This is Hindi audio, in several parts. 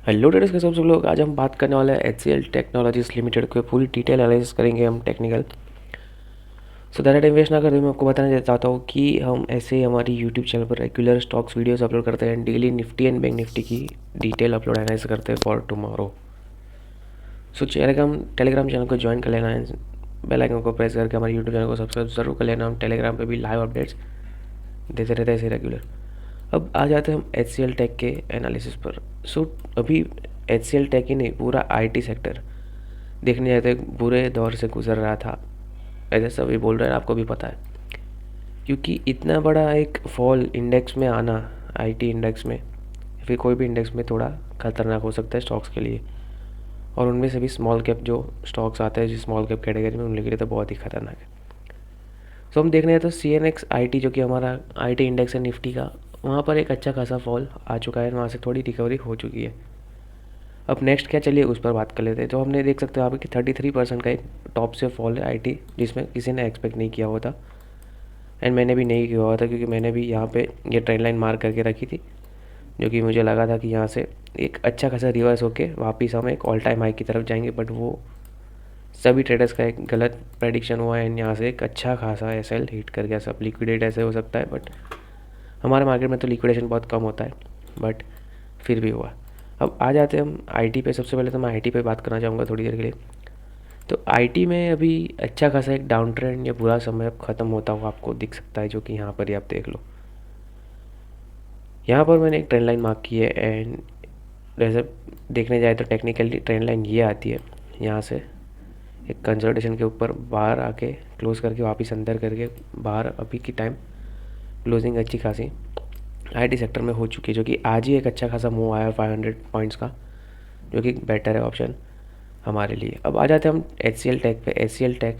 हेलो ट्रेडर्स के सब लोग, आज हम बात करने वाले हैं HCL टेक्नोलॉजीज लिमिटेड के पूरी डिटेल एनालिसिस करेंगे हम टेक्निकल। सो ज़्यादा टाइम वेस्ट ना करते मैं आपको बताना चाहता हूँ कि हम ऐसे ही हमारी यूट्यूब चैनल पर रेगुलर स्टॉक्स वीडियोस अपलोड करते हैं। Daily Nifty and bank Nifty की डिटेल अपलोड एनालिसिस करते हैं for tomorrow. So Telegram channel को ज्वाइन कर लेना है, बेल आइकन को प्रेस करके हमारे यूट्यूब चैनल को सब्सक्राइब जरूर कर लेना। हम टेलीग्राम पे भी लाइव अपडेट्स देते रहते हैं ऐसे रेगुलर। अब आ जाते हैं हम HCL टेक के एनालिसिस पर। सो अभी HCL टेक ही नहीं, पूरा IT सेक्टर देखने जाते बुरे दौर से गुजर रहा था, ऐसे सभी बोल रहे हैं, आपको भी पता है। क्योंकि इतना बड़ा एक फॉल इंडेक्स में आना, IT इंडेक्स में फिर कोई भी इंडेक्स में थोड़ा खतरनाक हो सकता है स्टॉक्स के लिए, और उनमें से भी स्मॉल कैप जो स्टॉक्स आते हैं जिस स्मॉल कैप कैटेगरी में, उनके लिए तो बहुत ही खतरनाक है। सो हम देखने जाए तो CNX IT जो कि हमारा IT इंडेक्स है निफ्टी का, वहाँ पर एक अच्छा खासा फॉल आ चुका है, वहाँ से थोड़ी रिकवरी हो चुकी है। अब नेक्स्ट क्या, चलिए उस पर बात कर लेते हैं। तो हमने देख सकते हो आप कि 33% का एक टॉप से फॉल है IT, जिसमें किसी ने एक्सपेक्ट नहीं किया हुआ था एंड मैंने भी नहीं किया हुआ था, क्योंकि मैंने भी यहाँ पे ये ट्रेंड लाइन मार्क करके रखी थी, जो कि मुझे लगा था कि यहाँ से एक अच्छा खासा रिवर्स होके वापस हम एक ऑल टाइम हाई की तरफ जाएंगे। बट वो सभी ट्रेडर्स का एक गलत प्रेडिक्शन हुआ एंड यहाँ से एक अच्छा खासा SL हिट कर गया। सब लिक्विडेट ऐसे हो सकता है, बट हमारे मार्केट में तो लिक्विडेशन बहुत कम होता है, बट फिर भी हुआ। अब आ जाते हैं हम IT पे। सबसे पहले तो मैं IT पे बात करना चाहूँगा थोड़ी देर के लिए। तो IT में अभी अच्छा खासा एक डाउन ट्रेंड या बुरा समय अब ख़त्म होता हुआ आपको दिख सकता है, जो कि यहाँ पर ही आप देख लो। यहाँ पर मैंने एक ट्रेंड लाइन मार्क की है एंड जैसे देखने जाए तो टेक्निकली ट्रेंड लाइन ये आती है, यहाँ से एक कंसल्टेशन के ऊपर बाहर आके क्लोज करके वापस अंदर करके बाहर अभी की टाइम क्लोजिंग अच्छी खासी IT सेक्टर में हो चुकी है, जो कि आज ही एक अच्छा खासा मूव आया 500 पॉइंट्स का, जो कि बेटर है ऑप्शन हमारे लिए। अब आ जाते हैं हम HCL टेक पे। HCL टेक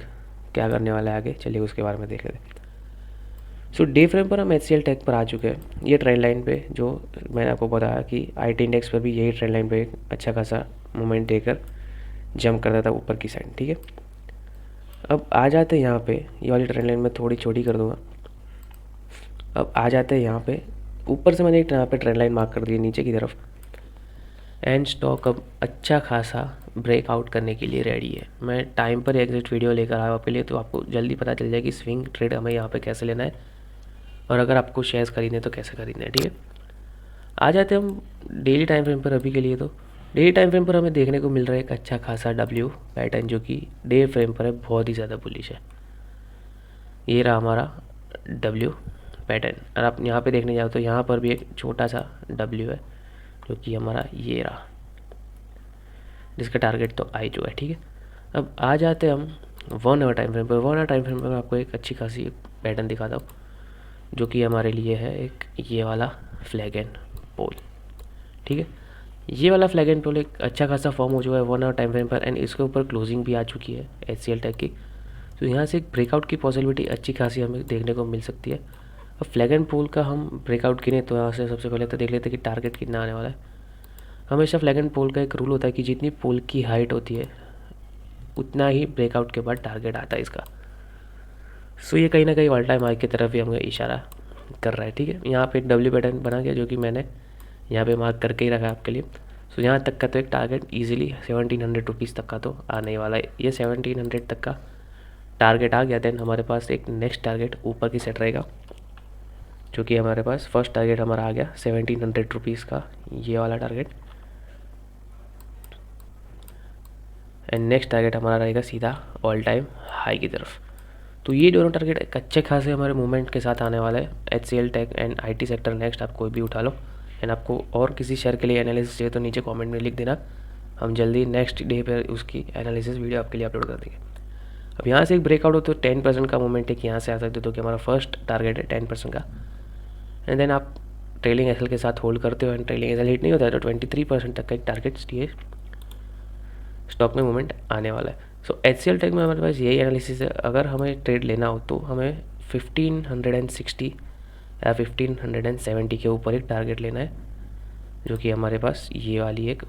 क्या करने वाला है आगे, चलिए उसके बारे में देख लेते हैं। सो डे फ्रेम पर हम HCL टेक पर आ चुके हैं। ये ट्रेंड लाइन पे जो मैंने आपको बताया कि IT इंडेक्स पर भी यही ट्रेंड लाइन पे एक अच्छा खासा मूवमेंट देकर जंप करता था ऊपर की साइड, ठीक है। अब आ जाते हैं यहाँ पे, ये वाली ट्रेंड लाइन में थोड़ी छोटी कर दूँगा। अब आ जाते हैं यहाँ पे, ऊपर से मैंने एक यहाँ पे ट्रेंड लाइन मार्क कर दी है नीचे की तरफ, एंड स्टॉक अब अच्छा खासा ब्रेकआउट करने के लिए रेडी है। मैं टाइम पर एग्जिट वीडियो लेकर आया आपके लिए, तो आपको जल्दी पता चल जाए कि स्विंग ट्रेड हमें यहाँ पे कैसे लेना है, और अगर आपको शेयर्स खरीदने तो कैसे खरीदने हैं, ठीक है। आ जाते हैं हम डेली टाइम फ्रेम पर अभी के लिए। तो डेली टाइम फ्रेम पर हमें देखने को मिल रहा है एक अच्छा खासा W पैटर्न, जो कि डे फ्रेम पर है बहुत ही ज़्यादा बुलिश है। ये रहा हमारा W पैटर्न, और आप यहाँ पे देखने जाओ तो यहाँ पर भी एक छोटा सा W है, जो कि हमारा ये रहा, जिसका टारगेट तो आ ही चुका है, ठीक है। अब आ जाते हैं हम 1 आवर टाइम फ्रेम पर। 1 आवर टाइम फ्रेम पर मैं आपको एक अच्छी खासी पैटर्न दिखाता हूँ, जो कि हमारे लिए है एक ये वाला फ्लैग एंड पोल, ठीक है। ये वाला फ्लैग एंड पोल एक अच्छा खासा फॉर्म हो चुका है 1 आवर टाइम फ्रेम पर, एंड इसके ऊपर क्लोजिंग भी आ चुकी है HCL टेक की। तो यहाँ से एक ब्रेकआउट की पॉसिबिलिटी अच्छी खासी हमें देखने को मिल सकती है। अब फ्लैग एंड पोल का हम ब्रेकआउट गिने तो यहाँ से सबसे पहले तो देख लेते हैं कि टारगेट कितना आने वाला है। हमेशा फ्लैग एंड पोल का एक रूल होता है कि जितनी पोल की हाइट होती है उतना ही ब्रेकआउट के बाद टारगेट आता है इसका। सो ये कहीं ना कहीं ऑल टाइम हाई की तरफ ही हमें इशारा कर रहा है, ठीक है। यहाँ पे एक W पैटर्न बना गया, जो कि मैंने यहाँ पे मार्क करके ही रखा है आपके लिए। सो यहाँ तक का तो एक टारगेट ईजिली 1700 रुपीज़ तक का तो आने वाला है। ये 1700 तक का टारगेट आ गया, देन हमारे पास एक नेक्स्ट टारगेट ऊपर की सेट रहेगा, जो कि हमारे पास फर्स्ट टारगेट हमारा आ गया 1700 रुपीज़ का, ये वाला टारगेट। एंड नेक्स्ट टारगेट हमारा रहेगा सीधा ऑल टाइम हाई की तरफ। तो ये दोनों टारगेट एक अच्छे खासे हमारे मूवमेंट के साथ आने वाला है। HCL tech and IT sector next आप कोई भी उठा लो, एंड आपको और किसी शेयर के लिए एनालिसिस चाहिए तो नीचे कमेंट में लिख देना, हम जल्दी नेक्स्ट डे पर उसकी एनालिसिस वीडियो आपके लिए अपलोड कर देंगे। अब यहाँ से एक ब्रेकआउट हो तो 10% का मूवमेंट एक यहाँ से आ सकते हो, तो कि हमारा फर्स्ट टारगेट है 10% का। एंड देन आप ट्रेलिंग SL के साथ होल्ड करते हो एंड ट्रेलिंग SL हिट नहीं होता है तो 23% तक का एक टारगेट ये स्टॉक में मूवमेंट आने वाला है। सो HCL टेक में हमारे पास यही एनालिसिस है। अगर हमें ट्रेड लेना हो तो हमें 1560 या 1570 के ऊपर एक टारगेट लेना है, जो कि हमारे पास ये वाली एक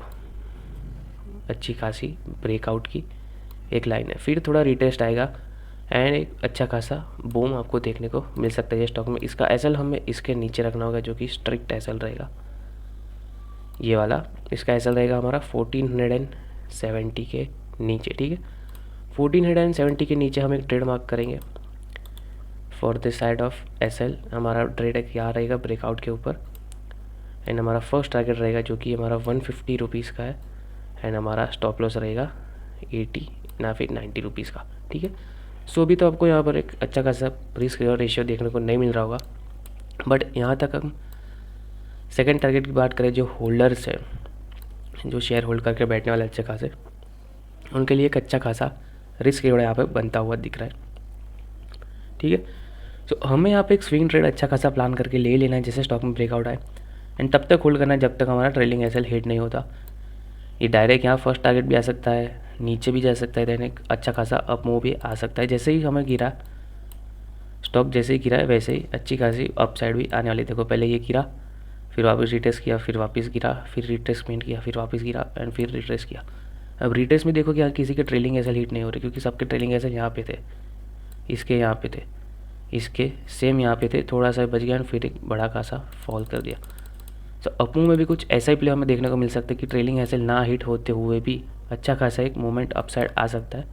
अच्छी खासी ब्रेकआउट की एक लाइन है। फिर थोड़ा रिटेस्ट आएगा एंड एक अच्छा खासा बूम आपको देखने को मिल सकता है ये स्टॉक में। इसका SL हमें इसके नीचे रखना होगा, जो कि स्ट्रिक्ट SL रहेगा। ये वाला, इसका एस एल रहेगा हमारा 1470 के नीचे, ठीक है। 1470 के नीचे हम एक ट्रेड मार्क करेंगे for this side of S L. हमारा ट्रेड एक यहाँ रहेगा ब्रेकआउट के ऊपर, एंड हमारा फर्स्ट टारगेट रहेगा जो कि हमारा 150 रुपीज़ का है, एंड हमारा स्टॉप लॉस रहेगा 80 ना फिर 90 रुपीज़ का, ठीक है। सो अभी तो आपको यहाँ पर एक अच्छा खासा रिस्क रेशियो देखने को नहीं मिल रहा होगा, बट यहाँ तक हम सेकंड टारगेट की बात करें, जो होल्डर्स है, जो शेयर होल्ड करके बैठने वाले अच्छे खासे, उनके लिए एक अच्छा खासा रिस्क रिवॉर्ड यहाँ पे बनता हुआ दिख रहा है, ठीक है। तो हमें यहाँ पे एक स्विंग ट्रेड अच्छा खासा प्लान करके ले लेना है जैसे स्टॉक में ब्रेकआउट आए, एंड तब तक होल्ड करना है जब तक हमारा ट्रेलिंग एसएल हिट नहीं होता। ये डायरेक्ट यहाँ फर्स्ट टारगेट भी आ सकता है, नीचे भी जा सकता है, देन एक अच्छा खासा अप मूव भी आ सकता है। जैसे ही हमें गिरा स्टॉक, जैसे ही गिरा है वैसे ही अच्छी खासी अप साइड भी आने वाली। देखो पहले ये गिरा, फिर वापस रिट्रेस किया, फिर वापस गिरा, फिर रिट्रेसमेंट किया, फिर वापस गिरा, एंड फिर रिट्रेस किया। अब रिट्रेस में देखो कि यहाँ किसी के ट्रेलिंग एसएल हिट नहीं हो रही, क्योंकि सबके ट्रेलिंग एसएल यहाँ पे थे, इसके यहाँ पे थे, इसके सेम यहाँ पे थे, थोड़ा सा बच गया एंड फिर एक बड़ा खासा फॉल कर दिया। तो अपमूव में भी कुछ ऐसा ही प्ले हमें देखने को मिल सकता है कि ट्रेलिंग एसएल ना हिट होते हुए भी अच्छा खासा एक मूवमेंट अपसाइड आ सकता है।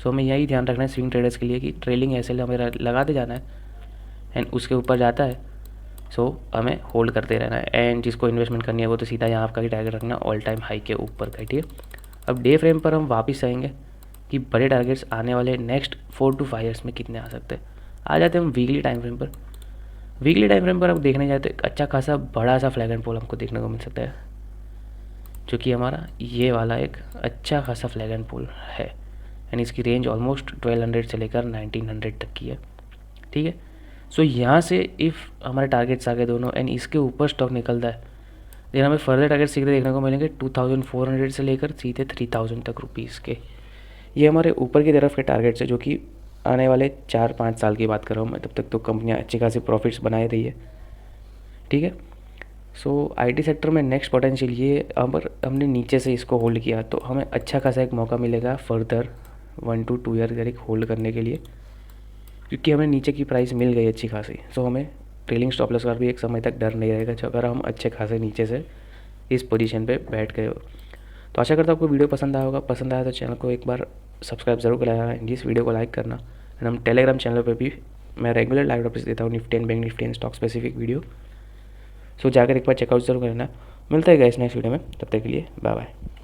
सो हमें यही ध्यान रखना है स्विंग ट्रेडर्स के लिए कि ट्रेलिंग एसएल हमें लगाते जाना है, एंड उसके ऊपर जाता है सो हमें होल्ड करते रहना है। एंड जिसको इन्वेस्टमेंट करनी है वो तो सीधा यहाँ आपका ही टारगेट रखना ऑल टाइम हाई के ऊपर का, ठीक है। अब डे फ्रेम पर हम वापस आएंगे कि बड़े टारगेट्स आने वाले नेक्स्ट 4 to 5 ईयर्स में कितने आ सकते हैं। आ जाते हैं हम वीकली टाइम फ्रेम पर। वीकली टाइम फ्रेम पर हम देखने जाए तो एक अच्छा खासा बड़ा सा फ्लैग एंड पोल हमको देखने को मिल सकता है, जो कि हमारा ये वाला एक अच्छा खासा फ्लैग एंड पोल है, एंड इसकी रेंज ऑलमोस्ट 1200 से लेकर 1900 तक की है, ठीक है। सो यहाँ से इफ़ हमारे टारगेट्स आ गए दोनों एंड इसके ऊपर स्टॉक निकलता है, देन हमें फर्दर टारगेट सीधे देखने को मिलेंगे 2400 से लेकर सीधे 3000 तक रुपीज़ के। ये हमारे ऊपर की तरफ के टारगेट्स है, जो कि आने वाले 4-5 साल की बात कर रहा हूँ मैं। तब तक तो कंपनियाँ अच्छी खासी प्रॉफिट्स बनाए रही है, ठीक है। सो आईटी सेक्टर में नेक्स्ट पोटेंशियल ये, अगर हमने नीचे से इसको होल्ड किया तो हमें अच्छा खासा एक मौका मिलेगा फर्दर 1 to 2 ईयर तक होल्ड करने के लिए, क्योंकि हमें नीचे की प्राइस मिल गई अच्छी खासी। सो हमें ट्रेलिंग स्टॉप लॉस का भी एक समय तक डर नहीं रहेगा, जो अगर हम अच्छे खासे नीचे से इस पोजीशन पे बैठ गए हो। तो आशा करता हूँ आपको वीडियो पसंद आया होगा। पसंद आया तो चैनल को एक बार सब्सक्राइब जरूर कराना एंड इस वीडियो को लाइक करना। एंड हम टेलीग्राम चैनल पर भी मैं रेगुलर लाइव अपडेट्स देता हूँ Nifty and bank Nifty and stock specific video. So जाकर एक बार चेकआउट जरूर करना। मिलता है गाइस नेक्स्ट वीडियो में, तब तक के लिए बाय बाय।